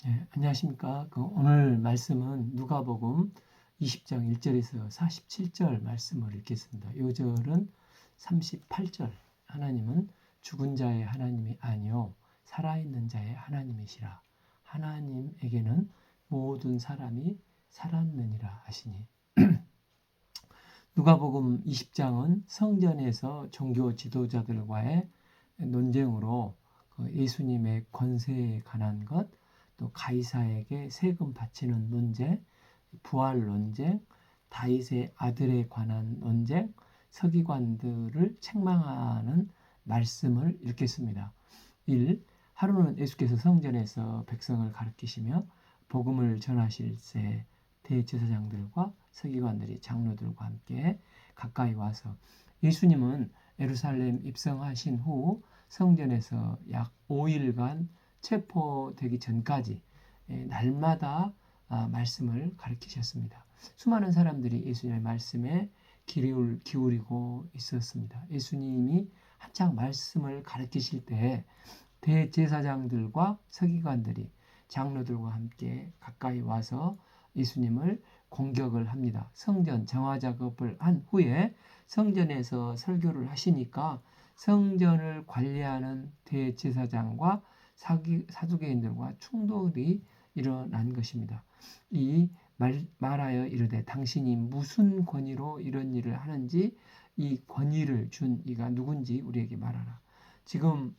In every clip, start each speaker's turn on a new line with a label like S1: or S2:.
S1: 안녕하십니까. 오늘 말씀은 누가복음 20장 1절에서 47절 말씀을 읽겠습니다. 요절은 38절. 하나님은 죽은 자의 하나님이 아니요 살아있는 자의 하나님이시라. 하나님에게는 모든 사람이 살았느니라 하시니. 누가복음 20장은 성전에서 종교 지도자들과의 논쟁으로 예수님의 권세에 관한 것, 또 가이사에게 세금 바치는 논쟁, 부활 논쟁, 다윗의 아들에 관한 논쟁, 서기관들을 책망하는 말씀을 읽겠습니다. 1. 하루는 예수께서 성전에서 백성을 가르치시며 복음을 전하실 때 대제사장들과 서기관들이 장로들과 함께 가까이 와서 예수님은 예루살렘 입성하신 후 성전에서 약 5일간 체포되기 전까지 날마다 말씀을 가르치셨습니다. 수많은 사람들이 예수님의 말씀에 귀를 기울이고 있었습니다. 예수님이 한창 말씀을 가르치실 때 대제사장들과 서기관들이 장로들과 함께 가까이 와서 예수님을 공격을 합니다. 성전 정화 작업을 한 후에 성전에서 설교를 하시니까 성전을 관리하는 대제사장과 사두개인들과 충돌이 일어난 것입니다. 이 말하여 이르되 당신이 무슨 권위로 이런 일을 하는지 이 권위를 준 이가 누군지 우리에게 말하라. 지금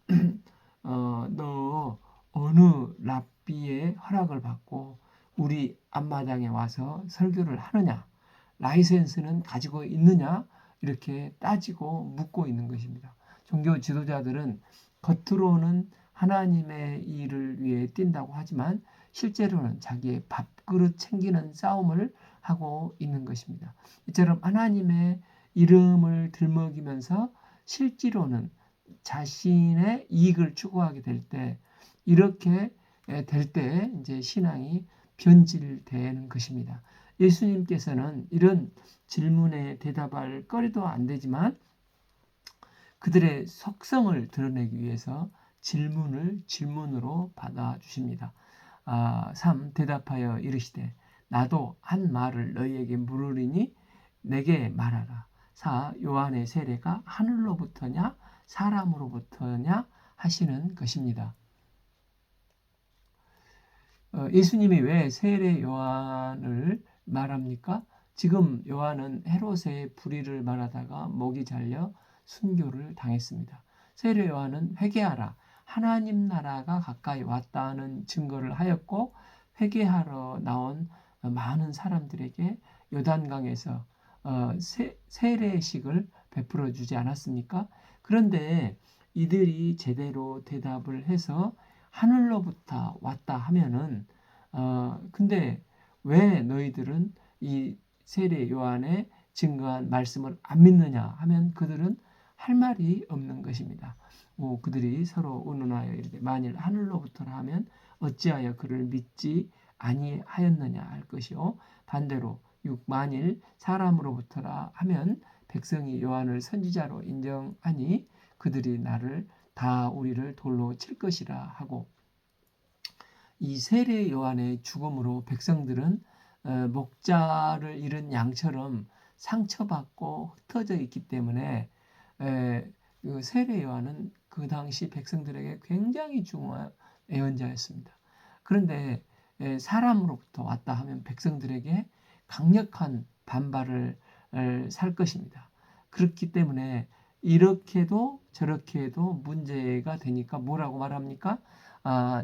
S1: 너 어느 랍비의 허락을 받고 우리 앞마당에 와서 설교를 하느냐, 라이센스는 가지고 있느냐, 이렇게 따지고 묻고 있는 것입니다. 종교 지도자들은 겉으로는 하나님의 일을 위해 뛴다고 하지만 실제로는 자기의 밥그릇 챙기는 싸움을 하고 있는 것입니다. 이처럼 하나님의 이름을 들먹이면서 실제로는 자신의 이익을 추구하게 될 때, 이렇게 될 때 이제 신앙이 변질되는 것입니다. 예수님께서는 이런 질문에 대답할 거리도 안 되지만 그들의 속성을 드러내기 위해서 질문을 질문으로 받아주십니다. 3. 대답하여 이르시되 나도 한 말을 너희에게 물으리니 내게 말하라. 4. 요한의 세례가 하늘로부터냐 사람으로부터냐 하시는 것입니다. 예수님이 왜 세례 요한을 말합니까? 지금 요한은 헤롯의 불의를 말하다가 목이 잘려 순교를 당했습니다. 세례 요한은 회개하라, 하나님 나라가 가까이 왔다는 증거를 하였고 회개하러 나온 많은 사람들에게 요단강에서 세례식을 베풀어 주지 않았습니까? 그런데 이들이 제대로 대답을 해서 하늘로부터 왔다 하면은 근데 왜 너희들은 이 세례 요한의 증거한 말씀을 안 믿느냐 하면 그들은 할 말이 없는 것입니다. 그들이 서로 의논하여 이르되 만일 하늘로부터라 하면 어찌하여 그를 믿지 아니하였느냐 할 것이요 반대로 만일 사람으로부터라 하면 백성이 요한을 선지자로 인정하니 그들이 나를 다 우리를 돌로 칠 것이라 하고, 이 세례 요한의 죽음으로 백성들은 목자를 잃은 양처럼 상처받고 흩어져 있기 때문에 그 세례 요한은 그 당시 백성들에게 굉장히 중요한 예언자였습니다. 그런데 사람으로부터 왔다 하면 백성들에게 강력한 반발을 살 것입니다. 그렇기 때문에 이렇게도 저렇게도 문제가 되니까 뭐라고 말합니까?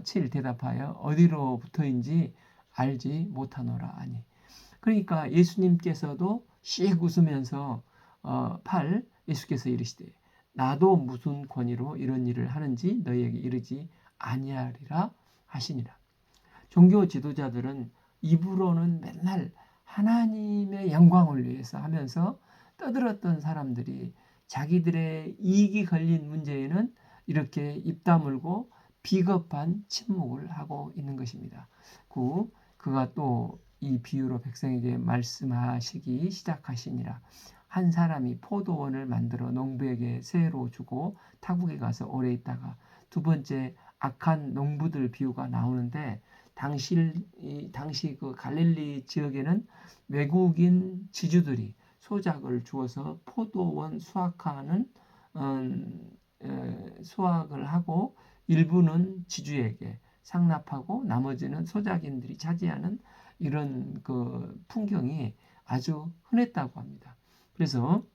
S1: 7. 대답하여 어디로부터인지 알지 못하노라 하니. 그러니까 예수님께서도 씩 웃으면서 8. 예수께서 이르시되 나도 무슨 권위로 이런 일을 하는지 너희에게 이르지 아니하리라 하시니라. 종교 지도자들은 입으로는 맨날 하나님의 영광을 위해서 하면서 떠들었던 사람들이 자기들의 이익이 걸린 문제에는 이렇게 입 다물고 비겁한 침묵을 하고 있는 것입니다. 9. 그가 또 이 비유로 백성에게 말씀하시기 시작하시니라. 한 사람이 포도원을 만들어 농부에게 세로 주고 타국에 가서 오래 있다가 두 번째 악한 농부들 비유가 나오는데 당시 그 갈릴리 지역에는 외국인 지주들이 소작을 주어서 포도원 수확하는 수확을 하고 일부는 지주에게 상납하고 나머지는 소작인들이 차지하는 이런 그 풍경이 아주 흔했다고 합니다. 그래서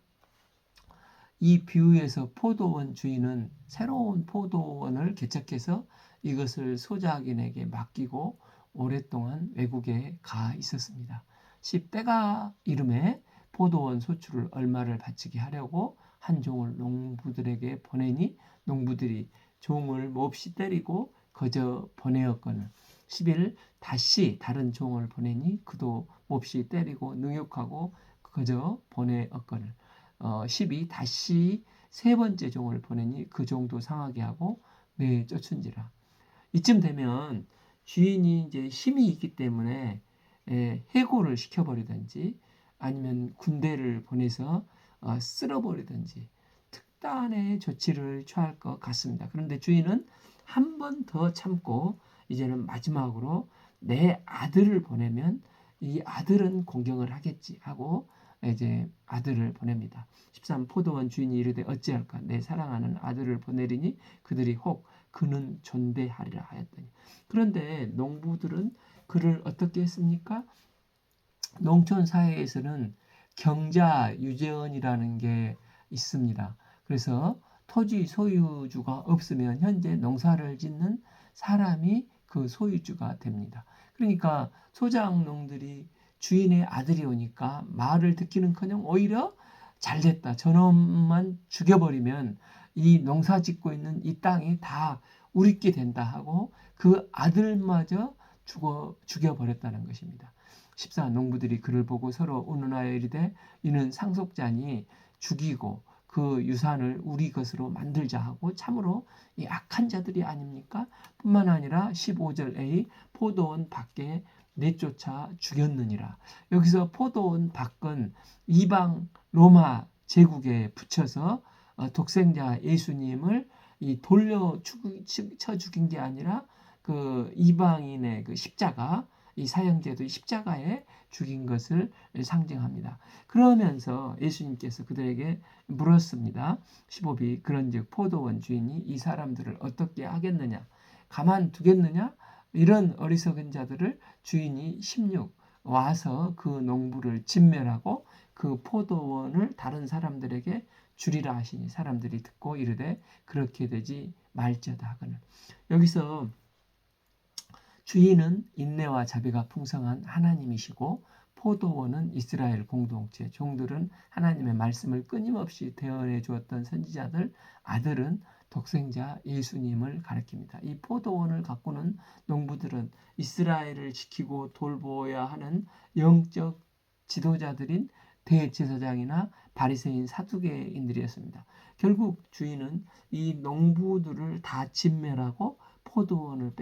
S1: 이 비유에서 포도원 주인은 새로운 포도원을 개척해서 이것을 소작인에게 맡기고 오랫동안 외국에 가 있었습니다. 10대가 이름에 포도원 소출을 얼마를 바치게 하려고 한 종을 농부들에게 보내니 농부들이 종을 몹시 때리고 거저 보내었거늘 10일 다시 다른 종을 보내니 그도 몹시 때리고 능욕하고 거저 보내었거늘 12 다시 세 번째 종을 보내니 그 종도 상하게 하고 내쫓은지라. 이쯤 되면 주인이 이제 힘이 있기 때문에 해고를 시켜버리든지 아니면 군대를 보내서 쓸어버리든지 특단의 조치를 취할 것 같습니다. 그런데 주인은 한 번 더 참고 이제는 마지막으로 내 아들을 보내면 이 아들은 공경을 하겠지 하고 이제 아들을 보냅니다. 13 포도원 주인이 이르되 어찌할까 내 사랑하는 아들을 보내리니 그들이 혹 그는 존대하리라 하였더니 그런데 농부들은 그를 어떻게 했습니까? 농촌 사회에서는 경자 유전이라는 게 있습니다. 그래서 토지 소유주가 없으면 현재 농사를 짓는 사람이 그 소유주가 됩니다. 그러니까 소작농들이 주인의 아들이 오니까 말을 듣기는커녕 오히려 잘됐다. 저놈만 죽여버리면 이 농사 짓고 있는 이 땅이 다 우리께 된다 하고 그 아들마저 죽여버렸다는 것입니다. 14 농부들이 그를 보고 서로 운운하여 이르되 이는 상속자니 죽이고 그 유산을 우리 것으로 만들자 하고 참으로 이 악한 자들이 아닙니까? 뿐만 아니라 15절 A 포도원 밖에 내쫓아 죽였느니라. 여기서 포도원 밖은 이방 로마 제국에 붙여서 독생자 예수님을 돌려 쳐 죽인 게 아니라 그 이방인의 그 십자가 이 사형제도의 십자가에 죽인 것을 상징합니다. 그러면서 예수님께서 그들에게 물었습니다. 15비 그런즉 포도원 주인이 이 사람들을 어떻게 하겠느냐? 가만두겠느냐? 이런 어리석은 자들을 주인이 16 와서 그 농부를 진멸하고 그 포도원을 다른 사람들에게 주리라 하시니 사람들이 듣고 이르되 그렇게 되지 말지어다 하거늘. 여기서 주인은 인내와 자비가 풍성한 하나님이시고 포도원은 이스라엘 공동체, 종들은 하나님의 말씀을 끊임없이 대언해 주었던 선지자들, 아들은 독생자 예수님을 가리킵니다. 이 포도원을 가꾸는 농부들은 이스라엘을 지키고 돌보아야 하는 영적 지도자들인 대제사장이나 바리새인 사두개인들이었습니다. 결국 주인은 이 농부들을 다 진멸하고 포도원을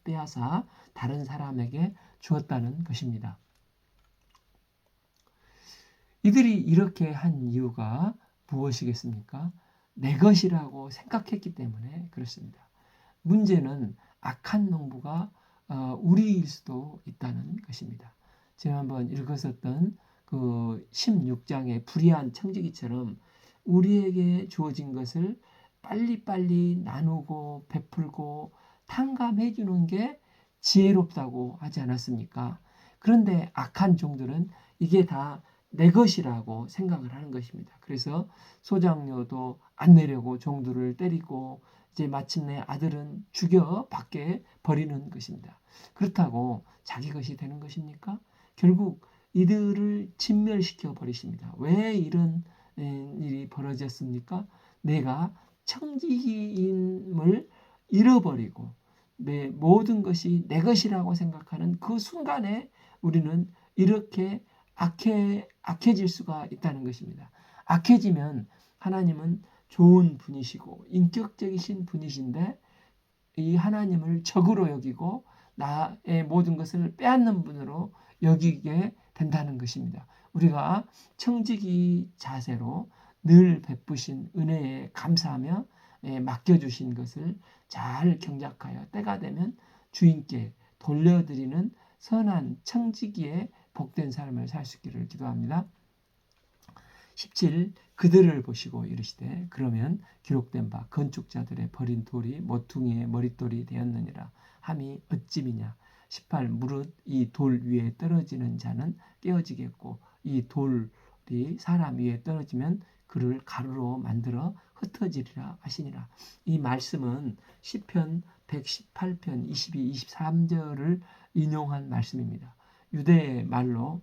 S1: 빼앗아 다른 사람에게 주었다는 것입니다. 이들이 이렇게 한 이유가 무엇이겠습니까? 내 것이라고 생각했기 때문에 그렇습니다. 문제는 악한 농부가 우리일 수도 있다는 것입니다. 제가 한번 읽었었던 그 16장의 불의한 청지기처럼 우리에게 주어진 것을 빨리빨리 나누고 베풀고 탕감해 주는 게 지혜롭다고 하지 않았습니까? 그런데 악한 종들은 이게 다 내 것이라고 생각을 하는 것입니다. 그래서 소작료도 안 내려고 종들을 때리고 이제 마침내 아들은 죽여 밖에 버리는 것입니다. 그렇다고 자기 것이 되는 것입니까? 결국 이들을 진멸시켜 버리십니다. 왜 이런 일이 벌어졌습니까? 내가 청지기임을 잃어버리고 내 모든 것이 내 것이라고 생각하는 그 순간에 우리는 이렇게 악해질 수가 있다는 것입니다. 악해지면 하나님은 좋은 분이시고 인격적이신 분이신데 이 하나님을 적으로 여기고 나의 모든 것을 빼앗는 분으로 여기게 된다는 것입니다. 우리가 청지기 자세로 늘 베푸신 은혜에 감사하며 맡겨주신 것을 잘 경작하여 때가 되면 주인께 돌려드리는 선한 청지기에 복된 삶을 살 수 있기를 기도합니다. 17. 그들을 보시고 이르시되 그러면 기록된 바 건축자들의 버린 돌이 모퉁이의 머릿돌이 되었느니라 함이 어찌미냐. 18. 무릇 이 돌 위에 떨어지는 자는 깨어지겠고 이 돌이 사람 위에 떨어지면 그를 가루로 만들어 흩어지리라 하시니라. 이 말씀은 시편 118편 22, 23절을 인용한 말씀입니다. 유대 말로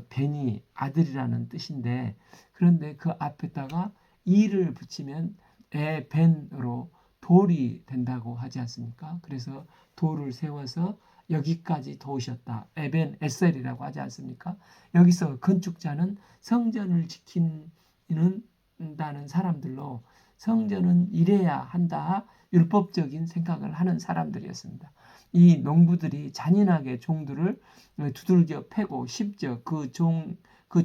S1: 벤이 아들이라는 뜻인데, 그런데 그 앞에다가 이를 붙이면 벤으로 돌이 된다고 하지 않습니까? 그래서 돌을 세워서 여기까지 도우셨다. 에벤 에셀이라고 하지 않습니까? 여기서 건축자는 성전을 지킨다는 사람들로 성전은 이래야 한다 율법적인 생각을 하는 사람들이었습니다. 이 농부들이 잔인하게 종들을 두들겨 패고 심지어 그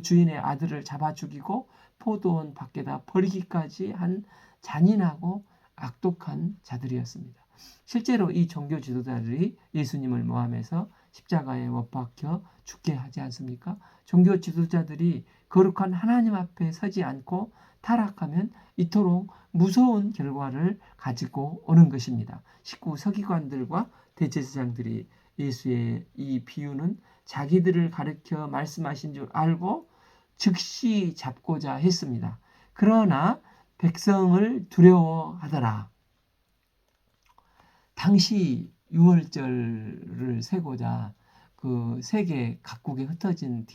S1: 주인의 아들을 잡아 죽이고 포도원 밖에다 버리기까지 한 잔인하고 악독한 자들이었습니다. 실제로 이 종교 지도자들이 예수님을 모함해서 십자가에 못 박혀 죽게 하지 않습니까? 종교 지도자들이 거룩한 하나님 앞에 서지 않고 타락하면 이토록 무서운 결과를 가지고 오는 것입니다. 19. 서기관들과 대제사장들이 예수의 이 비유는 자기들을 가르쳐 말씀하신 줄 알고 즉시 잡고자 했습니다. 그러나 백성을 두려워하더라. 당시 유월절을 세고자 그 세계 각국에 흩어진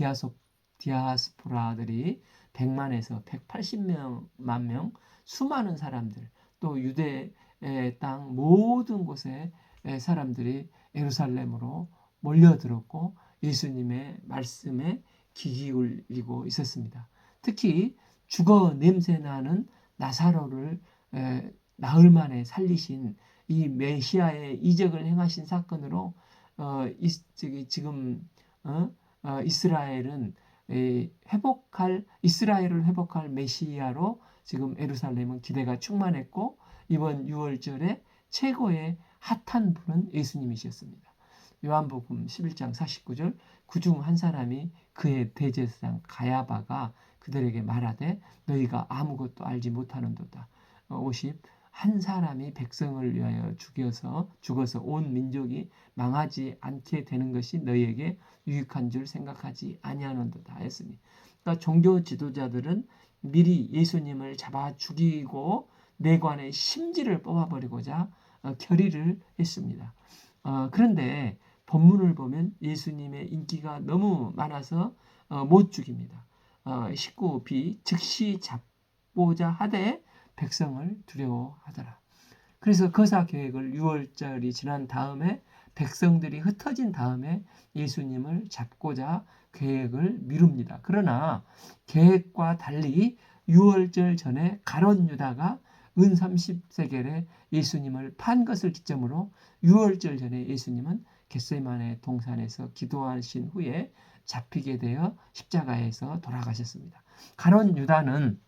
S1: 디아스포라들이 100만에서 180만 명 수많은 사람들, 또 유대 땅 모든 곳에 사람들이 예루살렘으로 몰려들었고 예수님의 말씀에 귀 기울이고 있었습니다. 특히 죽어 냄새나는 나사로를 나흘 만에 살리신 이 메시아의 이적을 행하신 사건으로 지금 이스라엘을 회복할 메시아로 지금 예루살렘은 기대가 충만했고 이번 6월절에 최고의 핫한 분은 예수님이셨습니다. 요한복음 11장 49절 그중 한 사람이 그의 대제사장 가야바가 그들에게 말하되 너희가 아무것도 알지 못하는도다. 50. 한 사람이 백성을 위하여 죽어서 온 민족이 망하지 않게 되는 것이 너희에게 유익한 줄 생각하지 아니하는도다 했으니, 그러니까 종교 지도자들은 미리 예수님을 잡아 죽이고 내관의 심지를 뽑아버리고자 결의를 했습니다. 그런데 본문을 보면 예수님의 인기가 너무 많아서 못 죽입니다. 19b 즉시 잡고자 하되 백성을 두려워하더라. 그래서 거사 계획을 6월절이 지난 다음에 백성들이 흩어진 다음에 예수님을 잡고자 계획을 미룹니다. 그러나 계획과 달리 6월절 전에 가룟 유다가 은 30세겔에 예수님을 판 것을 기점으로 6월절 전에 예수님은 겟세마네 동산에서 기도하신 후에 잡히게 되어 십자가에서 돌아가셨습니다. 가룟 유다는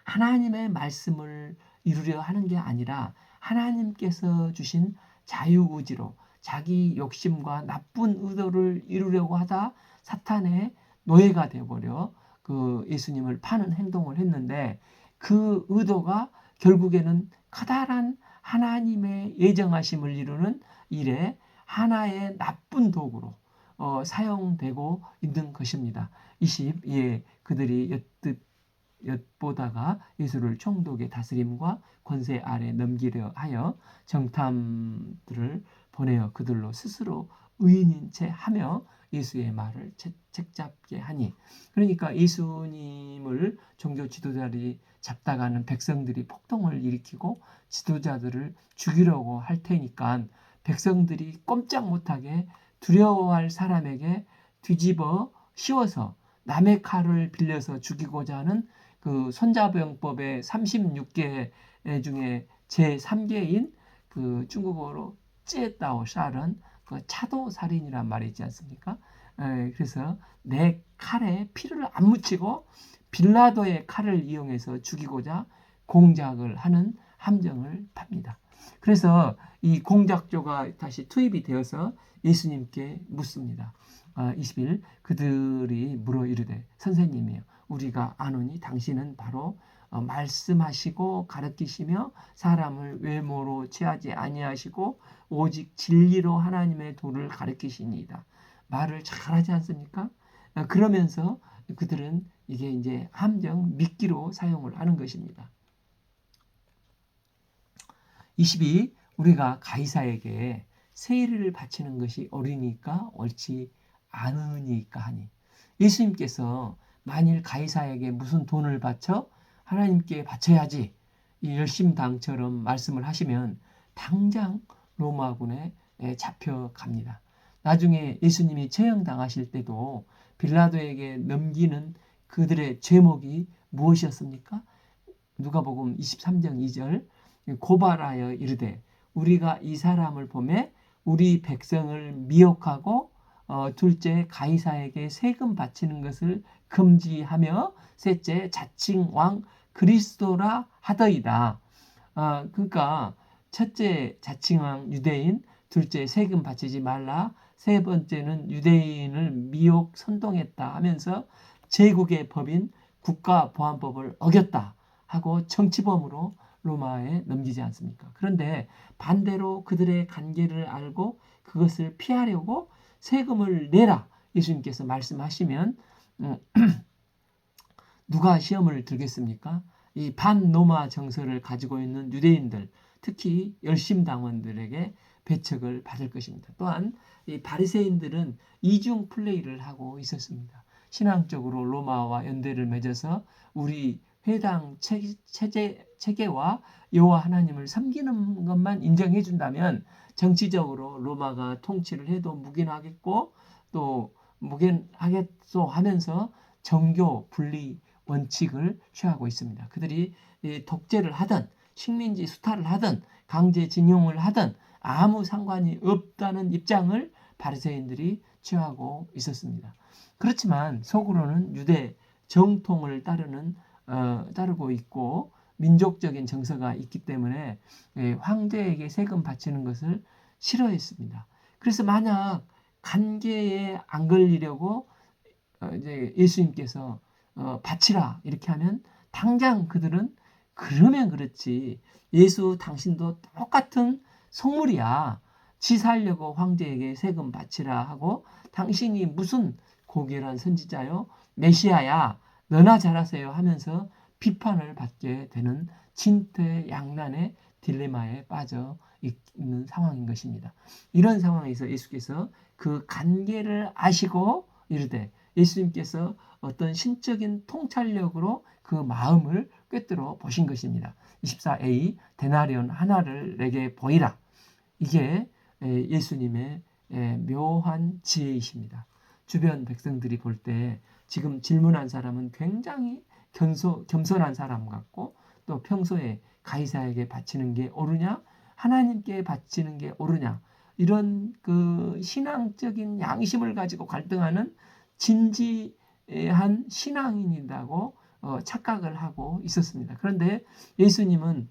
S1: 하나님의 말씀을 이루려 하는 게 아니라 하나님께서 주신 자유의지로 자기 욕심과 나쁜 의도를 이루려고 하다 사탄의 노예가 되어버려 그 예수님을 파는 행동을 했는데, 그 의도가 결국에는 커다란 하나님의 예정하심을 이루는 일에 하나의 나쁜 도구로 사용되고 있는 것입니다. 20. 그들이 엿보다가 예수를 총독의 다스림과 권세 아래 넘기려 하여 정탐들을 보내어 그들로 스스로 의인인 채 하며 예수의 말을 책잡게 하니, 그러니까 예수님을 종교 지도자들이 잡다가는 백성들이 폭동을 일으키고 지도자들을 죽이려고 할 테니까 백성들이 꼼짝 못하게 두려워할 사람에게 뒤집어 씌워서 남의 칼을 빌려서 죽이고자 하는 그 손자병법의 36개 중에 제3개인 그 중국어로 째다오 샤른 그 차도 살인이란 말이 있지 않습니까? 그래서 내 칼에 피를 안 묻히고 빌라도의 칼을 이용해서 죽이고자 공작을 하는 함정을 팝니다. 그래서 이 공작조가 다시 투입이 되어서 예수님께 묻습니다. 20일 그들이 물어 이르되 선생님이요 우리가 아노니 당신은 바로 말씀하시고 가르치시며 사람을 외모로 취하지 아니하시고 오직 진리로 하나님의 도를 가르치시니이다. 말을 잘하지 않습니까? 그러면서 그들은 이게 이제 함정 미끼로 사용을 하는 것입니다. 22. 우리가 가이사에게 세일을 바치는 것이 옳으니까 옳지 않으니까 하니. 예수님께서 만일 가이사에게 무슨 돈을 바쳐 하나님께 바쳐야지 이 열심당처럼 말씀을 하시면 당장 로마군에 잡혀갑니다. 나중에 예수님이 처형당하실 때도 빌라도에게 넘기는 그들의 제목이 무엇이었습니까? 누가복음 23장 2절 고발하여 이르되 우리가 이 사람을 보매 우리 백성을 미혹하고 둘째 가이사에게 세금 바치는 것을 금지하며 셋째 자칭 왕 그리스도라 하더이다. 그러니까 첫째 자칭 왕 유대인, 둘째 세금 바치지 말라, 세 번째는 유대인을 미혹 선동했다 하면서 제국의 법인 국가보안법을 어겼다 하고 정치범으로 로마에 넘기지 않습니까? 그런데 반대로 그들의 관계를 알고 그것을 피하려고 세금을 내라 예수님께서 말씀하시면 누가 시험을 들겠습니까? 이 반로마 정서를 가지고 있는 유대인들, 특히 열심당원들에게 배척을 받을 것입니다. 또한 이 바리새인들은 이중 플레이를 하고 있었습니다. 신앙적으로 로마와 연대를 맺어서 우리 회당 체계와 여호와 하나님을 섬기는 것만 인정해 준다면 정치적으로 로마가 통치를 해도 묵인하겠고 또 묵인하겠소 하면서 정교 분리 원칙을 취하고 있습니다. 그들이 독재를 하든 식민지 수탈을 하든 강제징용을 하든 아무 상관이 없다는 입장을 바리새인들이 취하고 있었습니다. 그렇지만 속으로는 유대 정통을 따르고 있고 민족적인 정서가 있기 때문에 황제에게 세금 바치는 것을 싫어했습니다. 그래서 만약 관계에 안 걸리려고 이제 예수님께서 바치라 이렇게 하면 당장 그들은 그러면 그렇지 예수 당신도 똑같은 속물이야. 지 살려고 황제에게 세금 바치라 하고 당신이 무슨 고결한 선지자요 메시아야 너나 잘하세요 하면서 비판을 받게 되는 진퇴양난의 딜레마에 빠져 있는 상황인 것입니다. 이런 상황에서 예수께서 그 관계를 아시고 이르되 예수님께서 어떤 신적인 통찰력으로 그 마음을 꿰뚫어 보신 것입니다. 24a 데나리온 하나를 내게 보이라. 이게 예수님의 묘한 지혜이십니다. 주변 백성들이 볼 때 지금 질문한 사람은 굉장히 겸손한 사람 같고 또 평소에 가이사에게 바치는 게 옳으냐 하나님께 바치는 게 옳으냐 이런 그 신앙적인 양심을 가지고 갈등하는 진지한 신앙인이라고 착각을 하고 있었습니다. 그런데 예수님은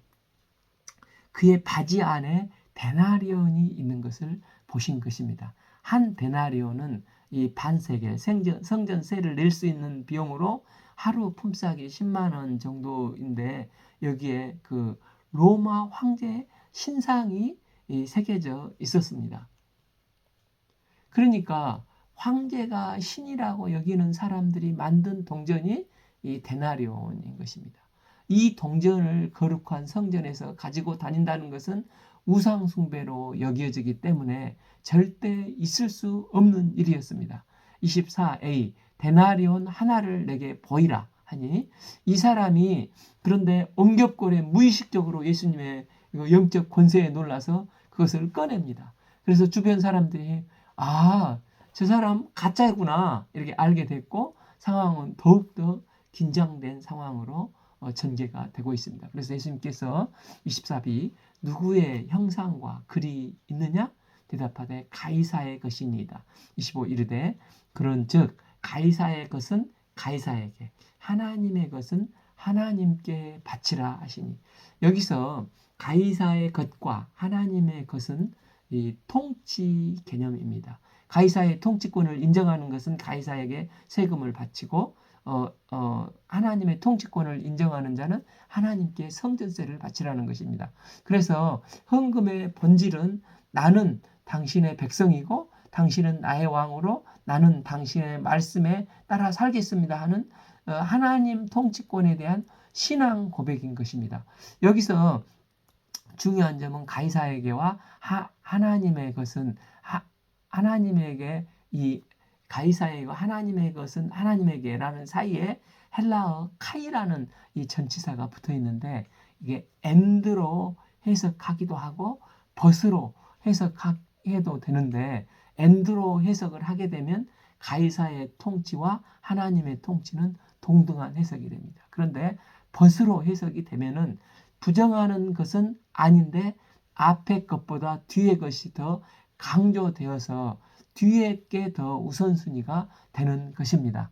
S1: 그의 바지 안에 데나리온이 있는 것을 보신 것입니다. 한 데나리온은 이 반세겔 성전세를 낼 수 있는 비용으로 하루 품삯이 10만 원 정도인데 여기에 그 로마 황제의 신상이 새겨져 있었습니다. 그러니까 황제가 신이라고 여기는 사람들이 만든 동전이 이 데나리온인 것입니다. 이 동전을 거룩한 성전에서 가지고 다닌다는 것은 우상 숭배로 여겨지기 때문에 절대 있을 수 없는 일이었습니다. 24a 데나리온 하나를 내게 보이라 하니 이 사람이 그런데 엉겹골에 무의식적으로 예수님의 영적 권세에 놀라서 그것을 꺼냅니다. 그래서 주변 사람들이 저 사람 가짜구나 이렇게 알게 됐고 상황은 더욱더 긴장된 상황으로 전개가 되고 있습니다. 그래서 예수님께서 24b 누구의 형상과 글이 있느냐? 대답하되 가이사의 것이니이다. 25 이르되 그런즉 가이사의 것은 가이사에게 하나님의 것은 하나님께 바치라 하시니 여기서 가이사의 것과 하나님의 것은 이 통치 개념입니다. 가이사의 통치권을 인정하는 것은 가이사에게 세금을 바치고 하나님의 통치권을 인정하는 자는 하나님께 성전세를 바치라는 것입니다. 그래서 헌금의 본질은 나는 당신의 백성이고 당신은 나의 왕으로 나는 당신의 말씀에 따라 살겠습니다 하는 하나님 통치권에 대한 신앙 고백인 것입니다. 여기서 중요한 점은 가이사에게와 하나님의 것은 하나님에게 이 가이사에게와 하나님의 것은 하나님에게라는 사이에 헬라어 카이라는 이 전치사가 붙어 있는데 이게 엔드로 해석하기도 하고 벗으로 해석해도 되는데 엔드로 해석을 하게 되면 가이사의 통치와 하나님의 통치는 동등한 해석이 됩니다. 그런데 벗으로 해석이 되면은 부정하는 것은 아닌데 앞에 것보다 뒤의 것이 더 강조되어서 뒤에 게 더 우선순위가 되는 것입니다.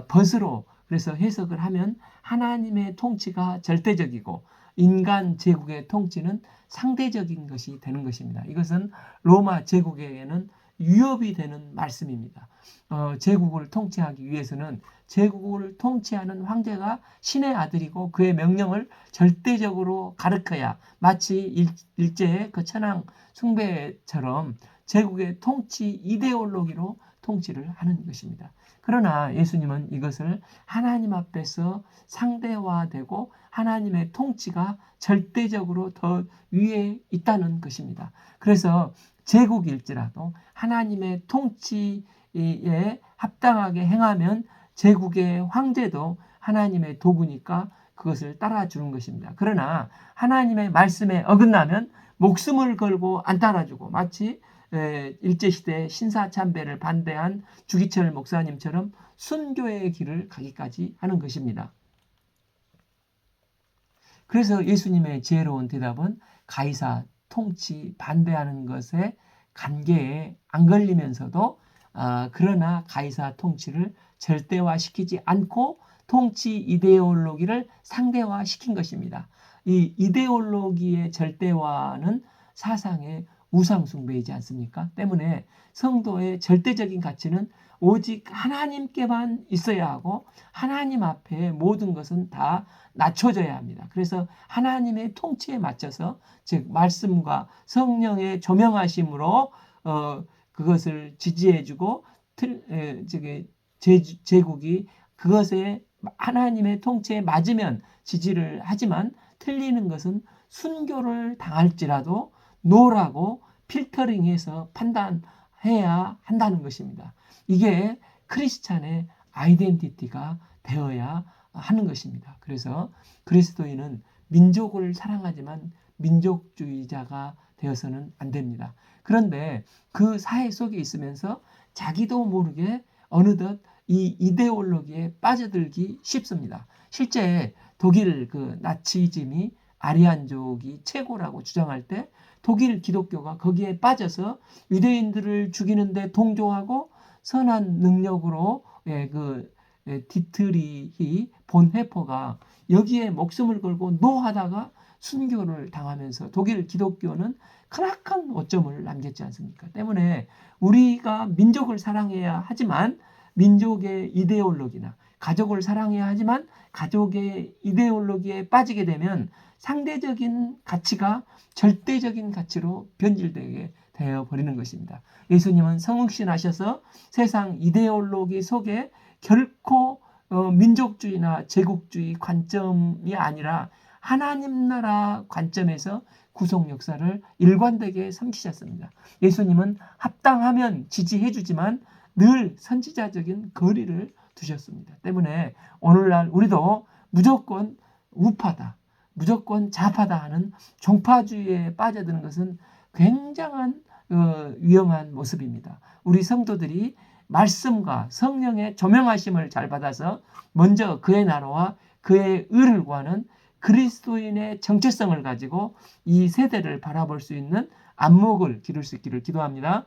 S1: 벗으로 그래서 해석을 하면 하나님의 통치가 절대적이고 인간 제국의 통치는 상대적인 것이 되는 것입니다. 이것은 로마 제국에게는 위협이 되는 말씀입니다. 제국을 통치하기 위해서는 제국을 통치하는 황제가 신의 아들이고 그의 명령을 절대적으로 가르쳐야 마치 일제의 그 천황 숭배처럼 제국의 통치 이데올로기로 통치를 하는 것입니다. 그러나 예수님은 이것을 하나님 앞에서 상대화되고 하나님의 통치가 절대적으로 더 위에 있다는 것입니다. 그래서 제국일지라도 하나님의 통치에 합당하게 행하면 제국의 황제도 하나님의 도구니까 그것을 따라주는 것입니다. 그러나 하나님의 말씀에 어긋나면 목숨을 걸고 안 따라주고 마치 일제시대 신사참배를 반대한 주기철 목사님처럼 순교의 길을 가기까지 하는 것입니다. 그래서 예수님의 지혜로운 대답은 가이사 통치 반대하는 것에 관계에 안 걸리면서도 그러나 가이사 통치를 절대화시키지 않고 통치 이데올로기를 상대화시킨 것입니다. 이 이데올로기의 절대화는 사상의 우상숭배이지 않습니까? 때문에 성도의 절대적인 가치는 오직 하나님께만 있어야 하고 하나님 앞에 모든 것은 다 낮춰져야 합니다. 그래서 하나님의 통치에 맞춰서 즉 말씀과 성령의 조명하심으로 그것을 지지해주고 제국이 그것에 하나님의 통치에 맞으면 지지를 하지만 틀리는 것은 순교를 당할지라도 노라고 필터링해서 판단해야 한다는 것입니다. 이게 크리스찬의 아이덴티티가 되어야 하는 것입니다. 그래서 그리스도인은 민족을 사랑하지만 민족주의자가 되어서는 안 됩니다. 그런데 그 사회 속에 있으면서 자기도 모르게 어느덧 이 이데올로기에 빠져들기 쉽습니다. 실제 독일 그 나치즘이 아리안족이 최고라고 주장할 때 독일 기독교가 거기에 빠져서 유대인들을 죽이는데 동조하고 선한 능력으로 디트리히 본헤퍼가 여기에 목숨을 걸고 노하다가 순교를 당하면서 독일 기독교는 크나큰 오점을 남겼지 않습니까? 때문에 우리가 민족을 사랑해야 하지만 민족의 이데올로기나 가족을 사랑해야 하지만 가족의 이데올로기에 빠지게 되면 상대적인 가치가 절대적인 가치로 변질되게 되어버리는 것입니다. 예수님은 성육신하셔서 세상 이데올로기 속에 결코 민족주의나 제국주의 관점이 아니라 하나님 나라 관점에서 구속 역사를 일관되게 섬기셨습니다. 예수님은 합당하면 지지해주지만 늘 선지자적인 거리를 두셨습니다. 때문에 오늘날 우리도 무조건 우파다, 무조건 좌파다 하는 종파주의에 빠져드는 것은 굉장한 위험한 모습입니다. 우리 성도들이 말씀과 성령의 조명하심을 잘 받아서 먼저 그의 나라와 그의 의를 구하는 그리스도인의 정체성을 가지고 이 세대를 바라볼 수 있는 안목을 기를 수 있기를 기도합니다.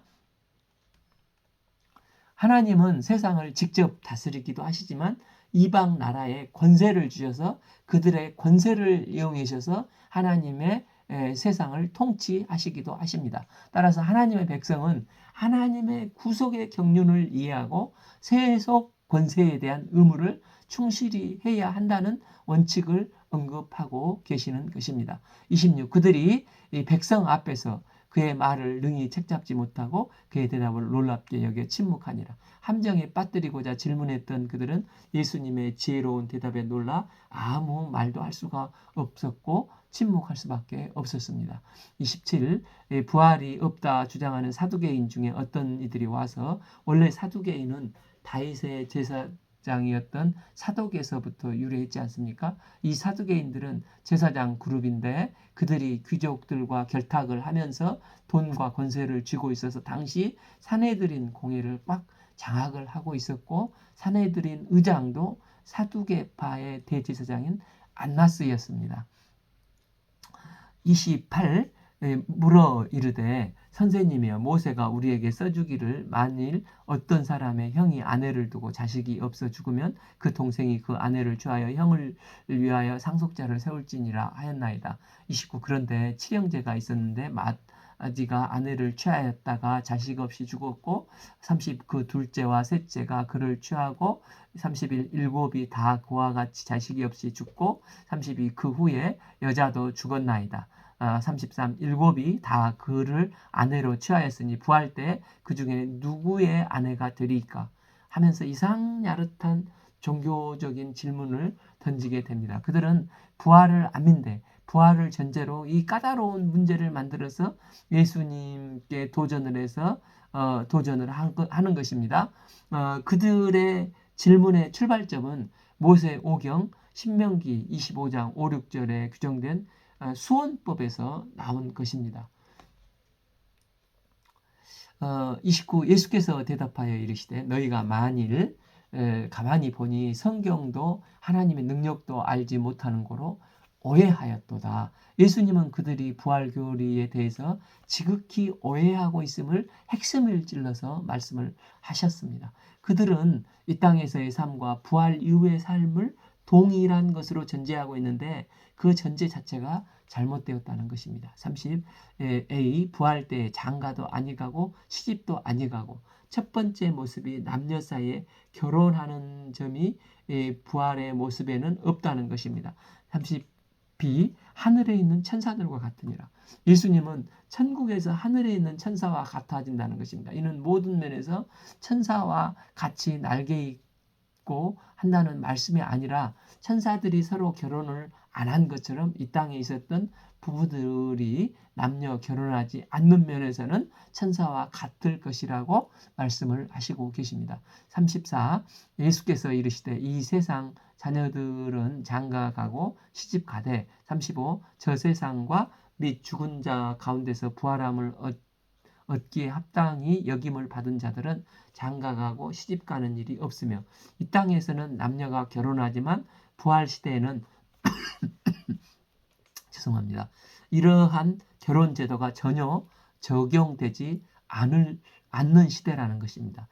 S1: 하나님은 세상을 직접 다스리기도 하시지만 이방 나라에 권세를 주셔서 그들의 권세를 이용하셔서 하나님의 세상을 통치하시기도 하십니다. 따라서 하나님의 백성은 하나님의 구속의 경륜을 이해하고 세속 권세에 대한 의무를 충실히 해야 한다는 원칙을 언급하고 계시는 것입니다. 26. 그들이 이 백성 앞에서 그의 말을 능히 책잡지 못하고 그의 대답을 놀랍게 여겨 침묵하니라. 함정에 빠뜨리고자 질문했던 그들은 예수님의 지혜로운 대답에 놀라 아무 말도 할 수가 없었고 침묵할 수밖에 없었습니다. 27. 부활이 없다 주장하는 사두개인 중에 어떤 이들이 와서, 원래 사두개인은 다윗의 제사장이었던 사독에서부터 유래했지 않습니까? 이 사두개인들은 제사장 그룹인데 그들이 귀족들과 결탁을 하면서 돈과 권세를 쥐고 있어서 당시 사내들인 공회를 막 장악을 하고 있었고, 사내들인 의장도 사두개파의 대제사장인 안나스였습니다. 28. 물어 이르되 선생님이여, 모세가 우리에게 써주기를 만일 어떤 사람의 형이 아내를 두고 자식이 없어 죽으면 그 동생이 그 아내를 취하여 형을 위하여 상속자를 세울지니라 하였나이다. 29. 그런데 칠형제가 있었는데 맏아지가 아내를 취하였다가 자식 없이 죽었고 30. 그 둘째와 셋째가 그를 취하고 31. 일곱이 다 그와 같이 자식이 없이 죽고 32. 그 후에 여자도 죽었나이다. 33. 일곱이 다 그를 아내로 취하였으니 부활 때 그 중에 누구의 아내가 되리까 하면서 이상야릇한 종교적인 질문을 던지게 됩니다. 그들은 부활을 안 믿는데 부활을 전제로 이 까다로운 문제를 만들어서 예수님께 도전을 해서 도전을 하는 것입니다. 그들의 질문의 출발점은 모세 오경 신명기 25장 5, 6절에 규정된 수원법에서 나온 것입니다. 29. 예수께서 대답하여 이르시되 너희가 만일 가만히 보니 성경도 하나님의 능력도 알지 못하는 고로 오해하였도다. 예수님은 그들이 부활 교리에 대해서 지극히 오해하고 있음을 핵심을 찔러서 말씀을 하셨습니다. 그들은 이 땅에서의 삶과 부활 이후의 삶을 동일한 것으로 전제하고 있는데 그 전제 자체가 잘못되었다는 것입니다. 30. A. 부활 때 장가도 아니가고 시집도 아니가고 첫 번째 모습이 남녀 사이에 결혼하는 점이 부활의 모습에는 없다는 것입니다. 30. B. 하늘에 있는 천사들과 같으니라. 예수님은 천국에서 하늘에 있는 천사와 같아진다는 것입니다. 이는 모든 면에서 천사와 같이 날개 있고 한다는 말씀이 아니라 천사들이 서로 결혼을 안 한 것처럼 이 땅에 있었던 부부들이 남녀 결혼하지 않는 면에서는 천사와 같을 것이라고 말씀을 하시고 계십니다. 34. 예수께서 이르시되 이 세상 자녀들은 장가가고 시집가되 35. 저 세상과 및 죽은 자 가운데서 부활함을 얻기에 합당히 여김을 받은 자들은 장가가고 시집가는 일이 없으며 이 땅에서는 남녀가 결혼하지만 부활 시대에는 죄송합니다. 이러한 결혼 제도가 전혀 적용되지 않는 시대라는 것입니다.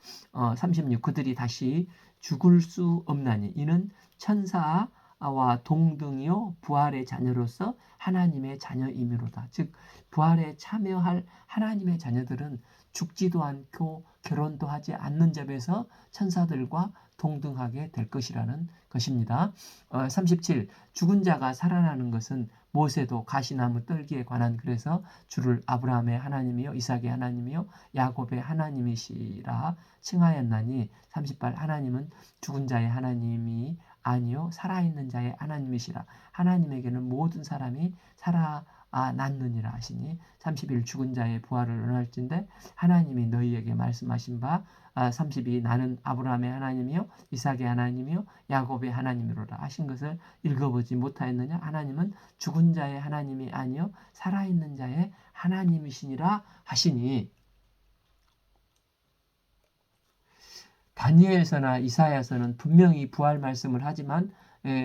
S1: 36. 그들이 다시 죽을 수 없나니 이는 천사와 동등이요 부활의 자녀로서 하나님의 자녀이므로다. 즉 부활에 참여할 하나님의 자녀들은 죽지도 않고 결혼도 하지 않는 점에서 천사들과 동등하게 될 것이라는 것입니다. 37. 죽은 자가 살아나는 것은 모세도 가시나무 떨기에 관한 그래서 주를 아브라함의 하나님이요 이삭의 하나님이요 야곱의 하나님이시라 칭하였나니 38. 하나님은 죽은 자의 하나님이 아니요 살아있는 자의 하나님이시라. 하나님에게는 모든 사람이 살아났느니라 하시니 31. 죽은 자의 부활을 원할진대 하나님이 너희에게 말씀하신 바 32. 나는 아브라함의 하나님이요 이삭의 하나님이요 야곱의 하나님이로라 하신 것을 읽어보지 못하였느냐. 하나님은 죽은 자의 하나님이 아니요 살아있는 자의 하나님이시니라 하시니, 다니엘서나 이사야서는 분명히 부활 말씀을 하지만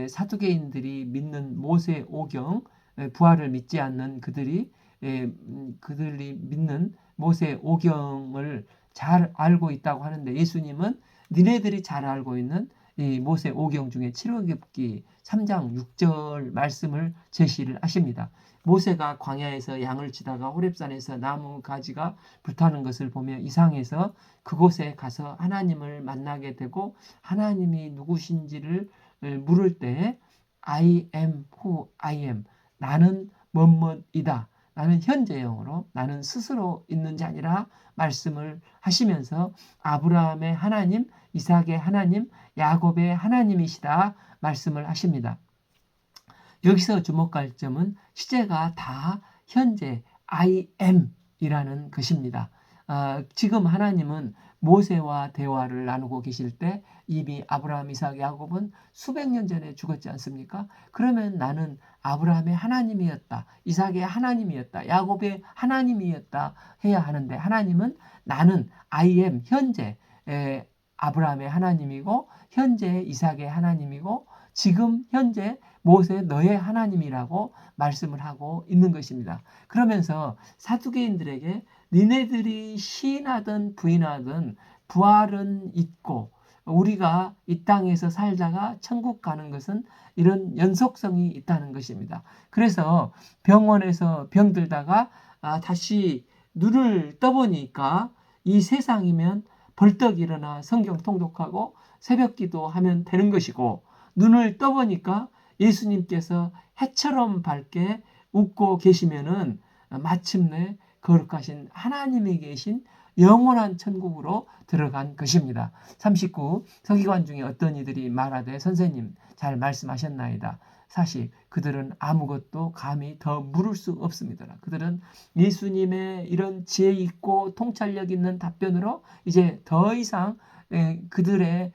S1: 사두개인들이 믿는 모세 오경, 부활을 믿지 않는 그들이 믿는 모세 오경을 잘 알고 있다고 하는데 예수님은 니네들이 잘 알고 있는 이 모세 오경 중에 출애굽기 3장 6절 말씀을 제시를 하십니다. 모세가 광야에서 양을 치다가 호렙산에서 나무 가지가 불타는 것을 보며 이상해서 그곳에 가서 하나님을 만나게 되고 하나님이 누구신지를 물을 때 I am who I am, 나는 뭐뭐이다, 나는 현재형으로 나는 스스로 있는 자니라 말씀을 하시면서 아브라함의 하나님, 이삭의 하나님, 야곱의 하나님이시다 말씀을 하십니다. 여기서 주목할 점은 시제가 다 현재 I am 이라는 것입니다. 지금 하나님은 모세와 대화를 나누고 계실 때 이미 아브라함, 이삭, 야곱은 수백 년 전에 죽었지 않습니까? 그러면 나는 아브라함의 하나님이었다, 이삭의 하나님이었다, 야곱의 하나님이었다 해야 하는데 하나님은 나는 I am 현재 아브라함의 하나님이고 현재 이삭의 하나님이고 지금 현재 모세 너의 하나님이라고 말씀을 하고 있는 것입니다. 그러면서 사두개인들에게 니네들이 시인하든 부인하든 부활은 있고 우리가 이 땅에서 살다가 천국 가는 것은 이런 연속성이 있다는 것입니다. 그래서 병원에서 병들다가 다시 눈을 떠보니까 이 세상이면 벌떡 일어나 성경 통독하고 새벽 기도하면 되는 것이고 눈을 떠보니까 예수님께서 해처럼 밝게 웃고 계시면은 마침내 거룩하신 하나님이 계신 영원한 천국으로 들어간 것입니다. 39. 서기관 중에 어떤 이들이 말하되 선생님 잘 말씀하셨나이다. 사실 그들은 아무것도 감히 더 물을 수 없습니다. 그들은 예수님의 이런 지혜 있고 통찰력 있는 답변으로 이제 더 이상 그들의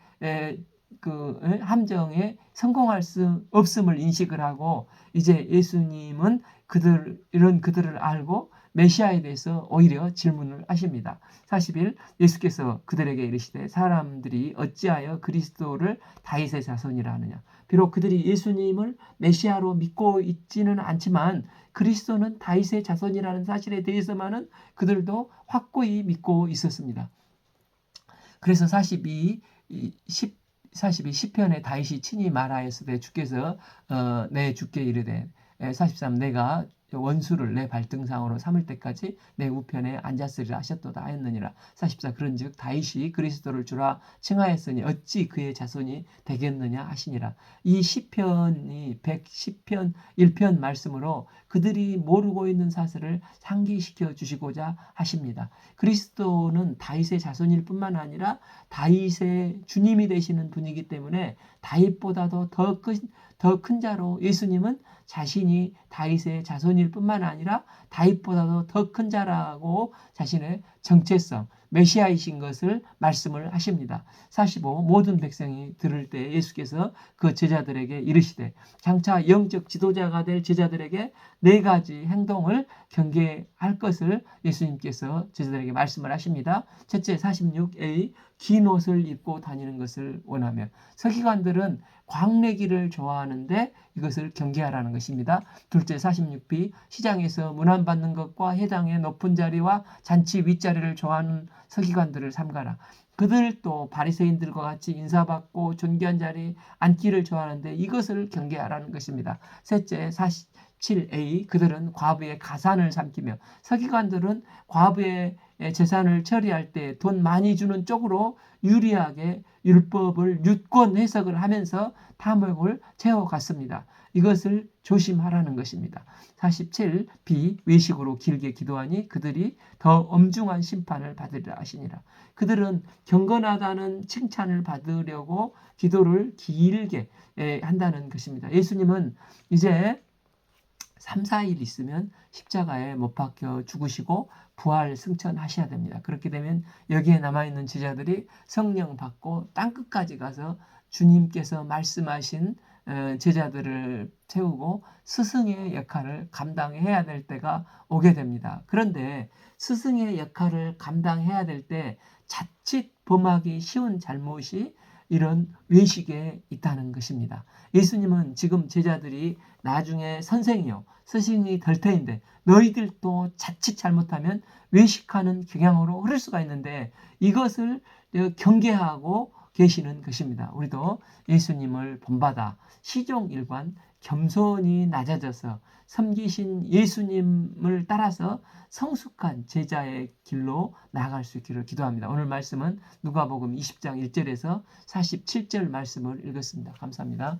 S1: 그 함정에 성공할 수 없음을 인식을 하고 이제 예수님은 그들을 알고 메시아에 대해서 오히려 질문을 하십니다. 41. 예수께서 그들에게 이르시되 사람들이 어찌하여 그리스도를 다윗의 자손이라 하느냐. 비록 그들이 예수님을 메시아로 믿고 있지는 않지만 그리스도는 다윗의 자손이라는 사실에 대해서만은 그들도 확고히 믿고 있었습니다. 그래서 42 시편에 다윗이 친히 말하였으되 주께서 내 주께 이르되 43 내가 원수를 내 발등상으로 삼을 때까지 내 우편에 앉았으리라 하셨도다 하였느니라. 44 그런즉 다윗이 그리스도를 주라 칭하였으니 어찌 그의 자손이 되겠느냐 하시니라. 이 시편이 110편 1편 말씀으로 그들이 모르고 있는 사실을 상기시켜 주시고자 하십니다. 그리스도는 다윗의 자손일 뿐만 아니라 다윗의 주님이 되시는 분이기 때문에 다윗보다도 더 큰 자로 예수님은 자신이 다윗의 자손일 뿐만 아니라 다윗보다도 더 큰 자라고 자신의 정체성, 메시아이신 것을 말씀을 하십니다. 45 모든 백성이 들을 때 예수께서 그 제자들에게 이르시되 장차 영적 지도자가 될 제자들에게 4가지 행동을 경계할 것을 예수님께서 제자들에게 말씀을 하십니다. 첫째 46a 긴 옷을 입고 다니는 것을 원하며 서기관들은 광내기를 좋아하는데 이것을 경계하라는 것입니다. 둘째 46b 시장에서 문안받는 것과 해당의 높은 자리와 잔치 윗자리를 좋아하는 서기관들을 삼가라. 그들도 바리새인들과 같이 인사받고 존귀한 자리에 앉기를 좋아하는데 이것을 경계하라는 것입니다. 셋째 47a 그들은 과부의 가산을 삼키며 서기관들은 과부의 재산을 처리할 때 돈 많이 주는 쪽으로 유리하게 율법을 유권 해석을 하면서 탐욕을 채워갔습니다. 이것을 조심하라는 것입니다. 47b 외식으로 길게 기도하니 그들이 더 엄중한 심판을 받으리라 하시니라. 그들은 경건하다는 칭찬을 받으려고 기도를 길게 한다는 것입니다. 예수님은 이제 3, 4일 있으면 십자가에 못 박혀 죽으시고 부활 승천하셔야 됩니다. 그렇게 되면 여기에 남아있는 제자들이 성령 받고 땅끝까지 가서 주님께서 말씀하신 제자들을 세우고 스승의 역할을 감당해야 될 때가 오게 됩니다. 그런데 스승의 역할을 감당해야 될 때 자칫 범하기 쉬운 잘못이 이런 외식에 있다는 것입니다. 예수님은 지금 제자들이 나중에 선생이요 스승이 될 터인데 너희들도 자칫 잘못하면 외식하는 경향으로 흐를 수가 있는데 이것을 경계하고 계시는 것입니다. 우리도 예수님을 본받아 시종일관 겸손히 낮아져서 섬기신 예수님을 따라서 성숙한 제자의 길로 나아갈 수 있기를 기도합니다. 오늘 말씀은 누가복음 20장 1절에서 47절 말씀을 읽었습니다. 감사합니다.